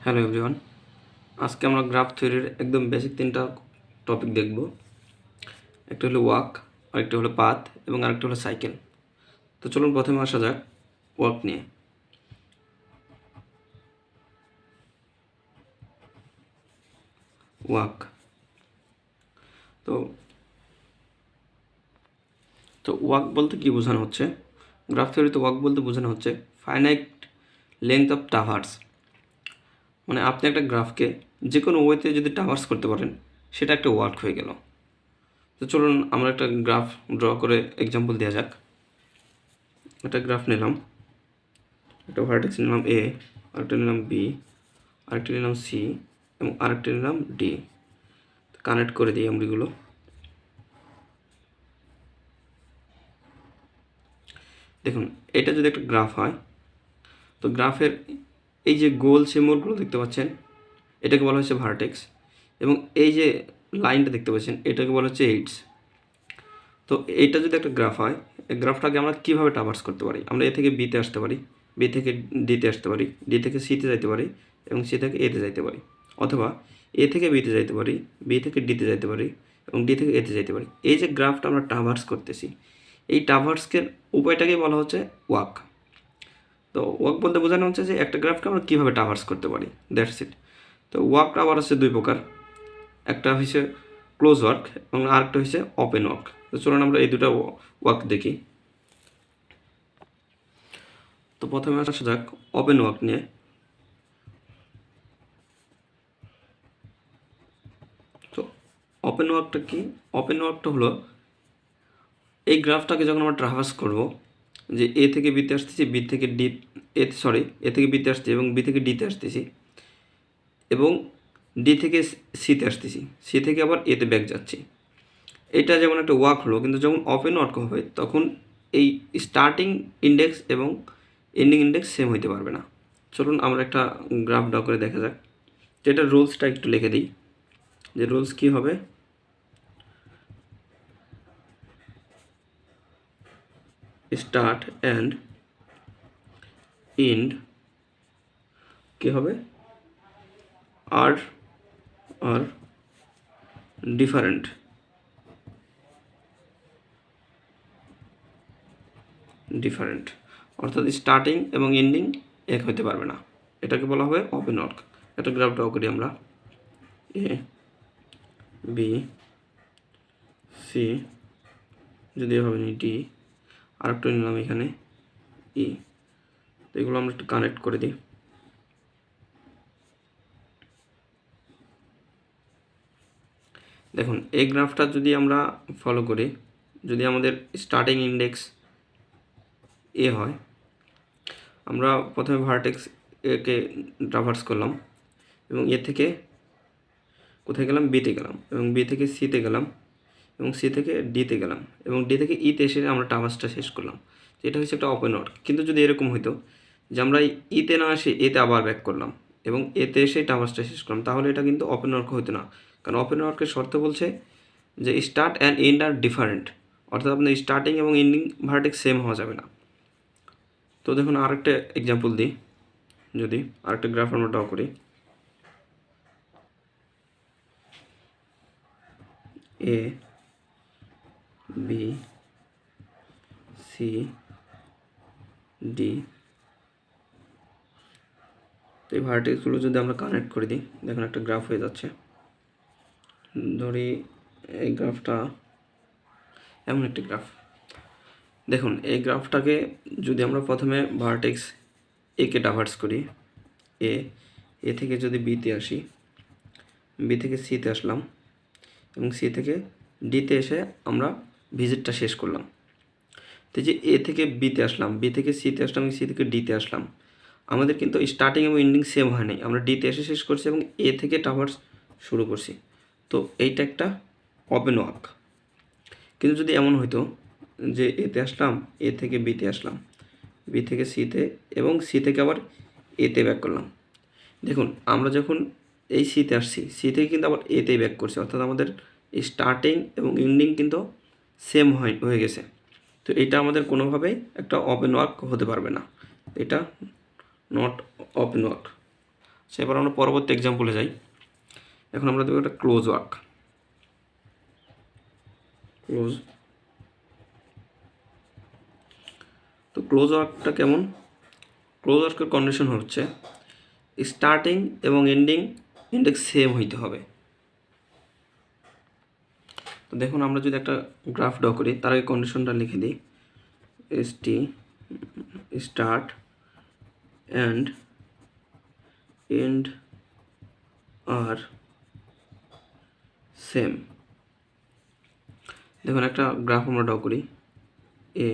Hello everyone, আজকে আমরা graph থিওরির একদম বেসিক তিনটা টপিক দেখব। একটা হলো ওয়াক, আরেকটা হলো পাথ এবং আরেকটা হলো সাইকেল। তো চলুন প্রথমে আসা যাক ওয়াক নিয়ে। ওয়াক তো তো ওয়াক বলতে কি বোঝানো হচ্ছে? গ্রাফ থিওরিতে ওয়াক বলতে বোঝানো হচ্ছে ফাইনাইট লেন্থ অফ ট্রাভার্স। মানে আপনি একটা গ্রাফকে যে কোনো ওয়েতে যদি ট্রাভার্স করতে পারেন, সেটা একটা ওয়াক হয়ে গেল। তো চলুন আমরা একটা গ্রাফ ড্র করে এক্সাম্পল দেওয়া যাক। একটা গ্রাফ নিলাম, একটা ভার্টেক্স নিলাম এ, আরেকটা নিলাম বি, আরেকটা নিলাম সি এবং আরেকটা নিলাম ডি। কানেক্ট করে দিই আমরা এগুলো। দেখুন, এটা যদি একটা গ্রাফ হয়, তো গ্রাফের এই যে গোল সিম্বলগুলো দেখতে পাচ্ছেন, এটাকে বলা হচ্ছে ভার্টেক্স, এবং এই যে লাইনটা দেখতে পাচ্ছেন, এটাকে বলা হচ্ছে এইডস। তো এইটা যদি একটা গ্রাফ হয়, এই গ্রাফটাকে আমরা কীভাবে ট্রাভার্স করতে পারি? আমরা এ থেকে বিতে আসতে পারি, বি থেকে ডিতে আসতে পারি, ডি থেকে সিতে যাইতে পারি এবং সি থেকে এতে যাইতে পারি, অথবা এ থেকে বিতে যাইতে পারি, বি থেকে ডিতে যাইতে পারি এবং ডি থেকে এতে যাইতে পারি। এই যে গ্রাফটা আমরা ট্রাভার্স করতেছি, এই ট্রাভার্সের উপায়টাকে বলা হচ্ছে ওয়াক। তো ওয়াক বলতে বোঝানো হচ্ছে যে একটা গ্রাফকে আমরা কীভাবে ট্রাভার্স করতে পারি, দ্যাটস ইট। তো ওয়াক আবার হচ্ছে দুই প্রকার, একটা হচ্ছে ক্লোজ ওয়ার্ক এবং আরেকটা হচ্ছে ওপেন ওয়ার্ক। তো চলুন আমরা এই দুটো ওয়ার্ক দেখি। তো প্রথমে আসা যাক ওপেন ওয়ার্ক নিয়ে। তো ওপেন ওয়ার্কটা কি? ওপেন ওয়ার্কটা হলো এই গ্রাফটাকে যখন আমরা ট্রাভার্স করব, যে এ থেকে বিতে আসতেছি, বি থেকে ডি, এ থেকে বিতে আসছি এবং বি থেকে ডিতে আসতেছি এবং ডি থেকে সিতে আসতেছি, সি থেকে আবার এতে ব্যাক যাচ্ছি। এটা যেমন একটা ওয়ার্ক হলো, কিন্তু যখন ওপেন ওয়ার্ক হবে তখন এই স্টার্টিং ইন্ডেক্স এবং এন্ডিং ইন্ডেক্স সেম হইতে পারবে না। চলুন আমরা একটা গ্রাফ ড্র করে দেখা যাক। তো এটার রুলসটা একটু লিখে দিই, যে রুলস কী হবে। স্টার্ট অ্যান্ড এন্ড কী হবে? আর আর ডিফারেন্ট। অর্থাৎ স্টার্টিং এবং এন্ডিং এক হতে পারবে না, এটাকে বলা হবে ওপেন ওয়ার্ক। একটা গ্রাফ ড্র করি আমরা। এ বি সি, যদি এভাবে নিই ডি, আর একটা নিলাম এখানে ই। তো এগুলো আমরা একটু কানেক্ট করে দিই। দেখুন, এই গ্রাফটা যদি আমরা ফলো করি, যদি আমাদের স্টার্টিং ইন্ডেক্স এ হয়, আমরা প্রথমে ভার্টেক্স একে ট্রাভার্স করলাম এবং এ থেকে কোথায় গেলাম? বিতে গেলাম এবং বি থেকে সিতে গেলাম এবং সি থেকে ডিতে গেলাম এবং ডি থেকে ইতে এসে আমরা ট্রাভার্সটা শেষ করলাম। তো এটা হচ্ছে একটা ওপেন ওয়ার্ক। কিন্তু যদি এরকম হইতো যে আমরা ইতে না আসে এতে আবার ব্যাক করলাম এবং এতে এসে ট্রাভার্সটা শেষ করলাম, তাহলে এটা কিন্তু ওপেন ওয়ার্ক হতো না। কারণ ওপেন ওয়ার্কের শর্ত বলছে যে start and end are different, অর্থাৎ আপনার স্টার্টিং এবং এন্ডিং ভার্টেক্স সেম হওয়া যাবে না। তো দেখুন আরেকটা এক্সাম্পল দিই, যদি আরেকটা গ্রাফ আমরা ড্র করি। এ বি সি ডি, তো এই ভার্টেক্সগুলো যদি আমরা কানেক্ট করে দিই, দেখুন একটা গ্রাফ হয়ে যাচ্ছে। ধরি এই গ্রাফটা এমন একটি গ্রাফ। দেখুন এই গ্রাফটাকে যদি আমরা প্রথমে ভার্টেক্স একে ট্রাভার্স করি, এ থেকে যদি বিতে আসি, বি থেকে সিতে আসলাম এবং সি থেকে ডিতে এসে আমরা ভিজিটটা শেষ করলাম। তো যে এ থেকে বিতে আসলাম, বি থেকে সিতে আসলাম এবং সি থেকে ডিতে আসলাম, আমাদের কিন্তু স্টার্টিং এবং এন্ডিং সেম হয় নাই। আমরা ডিতে এসে শেষ করছি এবং এ থেকে ট্রাভার্স শুরু করছি। তো এইটা একটা ওপেন ওয়ার্ক। কিন্তু যদি এমন হইতো যে এতে আসলাম, এ থেকে বিতে আসলাম, বি থেকে সিতে এবং সি থেকে আবার এতে ব্যাক করলাম, দেখুন আমরা যখন এই সিতে আসছি, সি থেকে কিন্তু আবার এতে ব্যাক করছি, অর্থাৎ আমাদের স্টার্টিং এবং এন্ডিং কিন্তু সেম হয়ে গেছে। তো এটা আমাদের কোনোভাবেই একটা ওপেন ওয়ার্ক হতে পারবে না, এটা নট ওপেন ওয়ার্ক। সেবার আমরা পরবর্তী এক্সাম্পলে যাই। এখন আমরা দেখব একটা ক্লোজ ওয়ার্ক। তো ক্লোজ ওয়ার্কটা কেমন? ক্লোজ ওয়ার্কের কন্ডিশন হচ্ছে স্টার্টিং এবং এন্ডিং ইন্ডেক্স সেম হইতে হবে। তো দেখুন, আমরা যদি একটা গ্রাফ ড্র করি তার আগে কন্ডিশনটা লিখে দিই। Start and end are same. দেখুন, একটা গ্রাফ আমরা ড্র করি, এ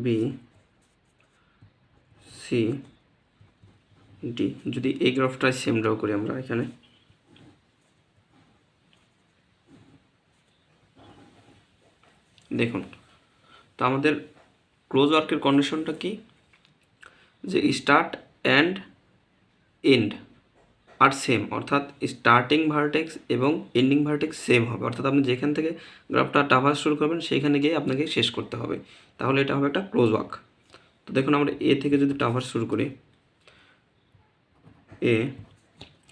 বি সি ডি। যদি এই গ্রাফটা সেম ড্র করি আমরা এখানে, দেখুন, তো আমাদের ক্লোজ ওয়ার্কের কন্ডিশনটা কি? যে start and end are same, অর্থাৎ স্টার্টিং ভার্টেক্স এবং এন্ডিং ভার্টেক্স সেম হবে। অর্থাৎ আপনি যেখান থেকে গ্রাফটা ট্রাভার্স শুরু করবেন সেইখানে গিয়ে আপনাকে শেষ করতে হবে, তাহলে এটা হবে একটা ক্লোজ ওয়ার্ক। তো দেখুন, আমরা এ থেকে যদি ট্রাভার্স শুরু করি,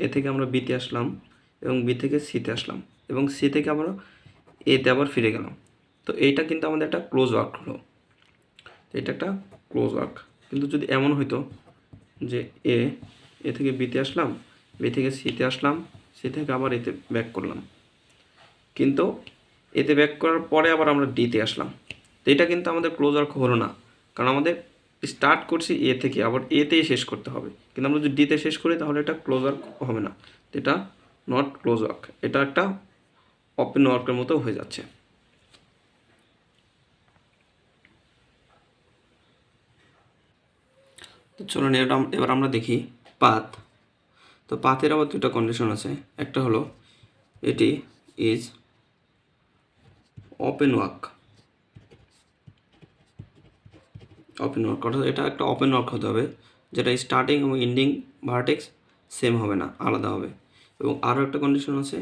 এ থেকে আমরা বিতে আসলাম এবং বি থেকে সিতে আসলাম এবং সি থেকে আমরা এতে আবার ফিরে গেলাম। তো এইটা কিন্তু আমাদের একটা ক্লোজ ওয়ার্ক হলো। এটা একটা ক্লোজ ওয়ার্ক। কিন্তু যদি এমন হইতো যে এ থেকে বিতে আসলাম, বি থেকে সিতে আসলাম, সি থেকে আবার এতে ব্যাক করলাম, কিন্তু এতে ব্যাক করার পরে আবার আমরা ডিতে আসলাম, তো এটা কিন্তু আমাদের ক্লোজ ওয়ার্ক হলো না। কারণ আমাদের স্টার্ট করছি এ থেকে, আবার এতেই শেষ করতে হবে। কিন্তু আমরা যদি ডিতে শেষ করি তাহলে এটা ক্লোজ ওয়ার্ক হবে না। এটা নট ক্লোজ ওয়ার্ক, এটা একটা ওপেন ওয়ার্কের মতো হয়ে যাচ্ছে। তো চলুন এবার আমরা দেখি পাথ। তো পাথের আবার দুটো কন্ডিশন আছে। একটা হলো এটি ইজ ওপেন ওয়ার্ক। অর্থাৎ এটা একটা ওপেন ওয়ার্ক হতে হবে, যেটা স্টার্টিং এবং এন্ডিং ভার্টেক্স সেম হবে না, আলাদা হবে। এবং আরও একটা কন্ডিশন আছে,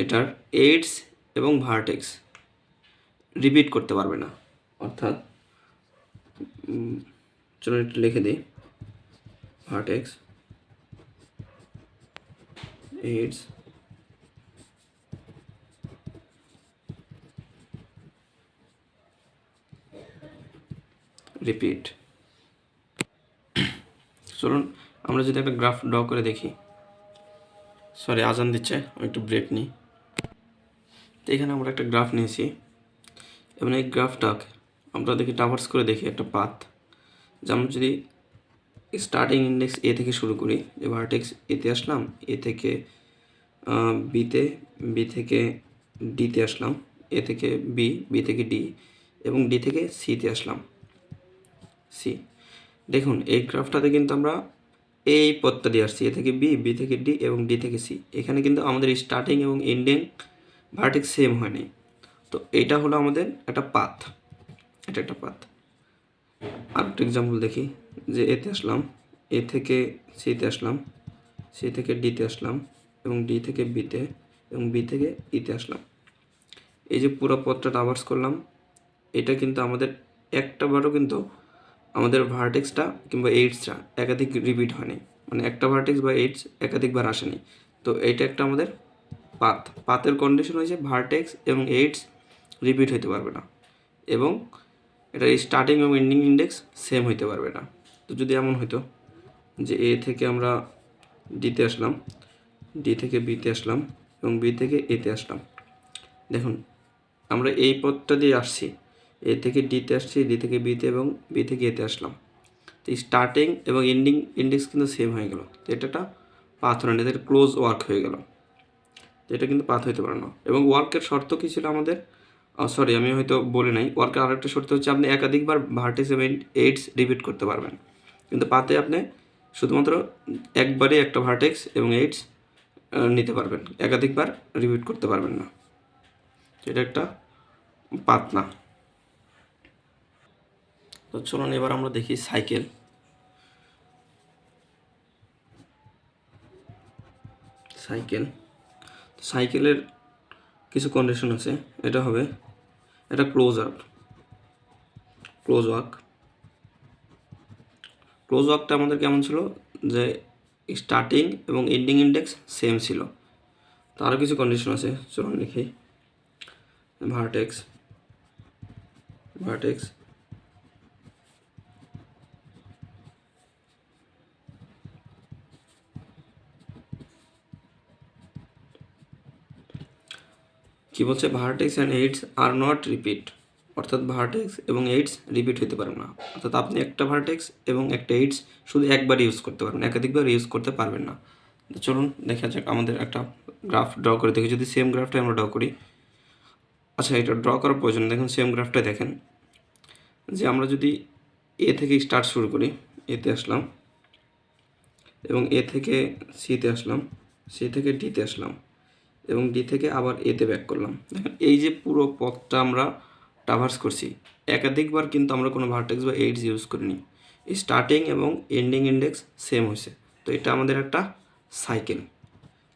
এটার এইডস এবং ভার্টেক্স রিপিট করতে পারবে না। অর্থাৎ চলুন একটু লিখে দিই, ভার্টেক্স, এইডস, রিপিট। চলুন আমরা যদি একটা গ্রাফ ড্র করে দেখি। সরি, আজান দিচ্ছে, একটু ব্রেক নিই। তো এখানে আমরা একটা গ্রাফ নিয়েছি এবং এই গ্রাফটাকে আমরা দেখি ট্রাভার্স করে দেখি একটা পাথ। যেমন যদি স্টার্টিং ইন্ডেক্স এ থেকে শুরু করি, যে ভার্টেক্স এতে আসলাম, এ থেকে বিতে, বি থেকে ডিতে আসলাম, এ থেকে বি থেকে ডি এবং ডি থেকে সিতে আসলাম, সি। দেখুন, এই গ্রাফটাতে কিন্তু আমরা এই পথটা দিয়ে আসছি, এ থেকে বি থেকে ডি এবং ডি থেকে সি। এখানে কিন্তু আমাদের স্টার্টিং এবং এন্ডিং ভার্টেক্স সেম হয়নি। তো এইটা হলো আমাদের একটা পাথ, এটা একটা পাথ। আর একটা এক্সাম্পল দেখি, যে এতে আসলাম, এ থেকে সিতে আসলাম, সি থেকে ডিতে আসলাম এবং ডি থেকে বিতে এবং বি থেকে ইতে আসলাম। এই যে পুরো পথটা ট্রাভার্স করলাম, এটা কিন্তু আমাদের একটাবারও কিন্তু আমাদের ভার্টেক্সটা কিংবা এইডসটা একাধিক রিপিট হয়নি, মানে একটা ভার্টেক্স বা এইডস একাধিকবার আসেনি। তো এইটা একটা আমাদের পাথের কন্ডিশন হয়েছে ভার্টেক্স এবং এইডস রিপিট হইতে পারবে না এবং এটা স্টার্টিং এবং এন্ডিং ইন্ডেক্স সেম হইতে পারবে না। তো যদি এমন হইতো যে এ থেকে আমরা ডিতে আসলাম, ডি থেকে বিতে আসলাম এবং বি থেকে এতে আসলাম, দেখুন আমরা এই পথটা দিয়ে আসছি, এ থেকে ডিতে আসছি, ডি থেকে বিতে এবং বি থেকে এতে আসলাম। তো স্টার্টিং এবং এন্ডিং ইন্ডেক্স কিন্তু সেম হয়ে গেল। তো এটা একটা পাথ হলো না, এটা ক্লোজ ওয়ার্ক হয়ে গেল। তো এটা কিন্তু পাথ হইতে পারে না। এবং ওয়ার্কের শর্ত কী ছিল আমাদের? সরি, আমি হয়তো বলে নাই। ওয়ার্কের আরেকটা শর্ত হচ্ছে আপনি একাধিকবার ভার্টেক্স এবং এইডস রিপিট করতে পারবেন, কিন্তু পাথে আপনি শুধুমাত্র একবারই একটা ভার্টেক্স এবং এইডস নিতে পারবেন, একাধিকবার রিপিট করতে পারবেন না। এটা একটা পাথ না। তো চলুন এবার আমরা দেখি সাইকেল। সাইকেলের কিছু কন্ডিশন আছে। এটা হবে এটা ক্লোজ ওয়ার্কটা আমাদের কেমন ছিল? যে স্টার্টিং এবং এন্ডিং ইন্ডেক্স সেম ছিল। তারও কিছু কন্ডিশন আছে, চলুন লিখি। ভার্টেক্স কি বলছে, vertex and AIDS are not repeat, অর্থাৎ ভার্টেক্স এবং এইডস রিপিট হতে পারে না। অর্থাৎ আপনি একটা ভার্টেক্স এবং একটা এইডস শুধু একবার ইউজ করতে পারবেন, একাধিকবার ইউজ করতে পারবেন না। তো চলুন দেখা যাক, আমাদের একটা গ্রাফ ড্র করে দেখি। যদি সেম গ্রাফটাই আমরা ড্র করি, আচ্ছা এটা ড্র করার প্রয়োজন, দেখুন সেম গ্রাফটা দেখেন যে আমরা যদি এ থেকে স্টার্ট শুরু করি, এতে আসলাম এবং এ থেকে সিতে আসলাম, সি থেকে ডিতে আসলাম এবং ডি থেকে আবার এতে ব্যাক করলাম। দেখেন এই যে পুরো পথটা আমরা ট্রাভার্স করছি, একাধিকবার কিন্তু আমরা কোনো ভার্টেক্স বা এইডস ইউজ করিনি। স্টার্টিং এবং এন্ডিং ইন্ডেক্স সেম হয়েছে, তো এটা আমাদের একটা সাইকেল।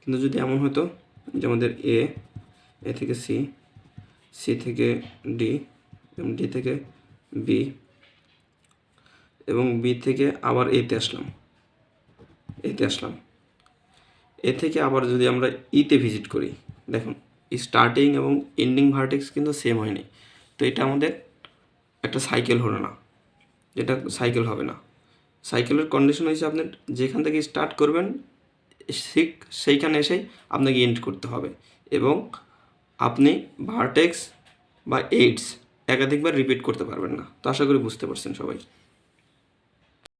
কিন্তু যদি এমন হতো যে আমাদের এ থেকে সি থেকে ডি এবং ডি থেকে বি এবং বি থেকে আবার এতে আসলাম, এ থেকে আবার যদি আমরা ইতে ভিজিট করি, দেখুন স্টার্টিং এবং এন্ডিং ভার্টেক্স কিন্তু সেম হয়নি, তো এটা আমাদের একটা সাইকেল হলো না, যেটা সাইকেল হবে না। সাইকেলের কন্ডিশন হয়েছে আপনি যেখান থেকে স্টার্ট করবেন ঠিক সেইখানে এসেই আপনাকে এন্ড করতে হবে এবং আপনি ভার্টেক্স বা এইডস একাধিকবার রিপিট করতে পারবেন না। তো আশা করি বুঝতে পারছেন সবাই।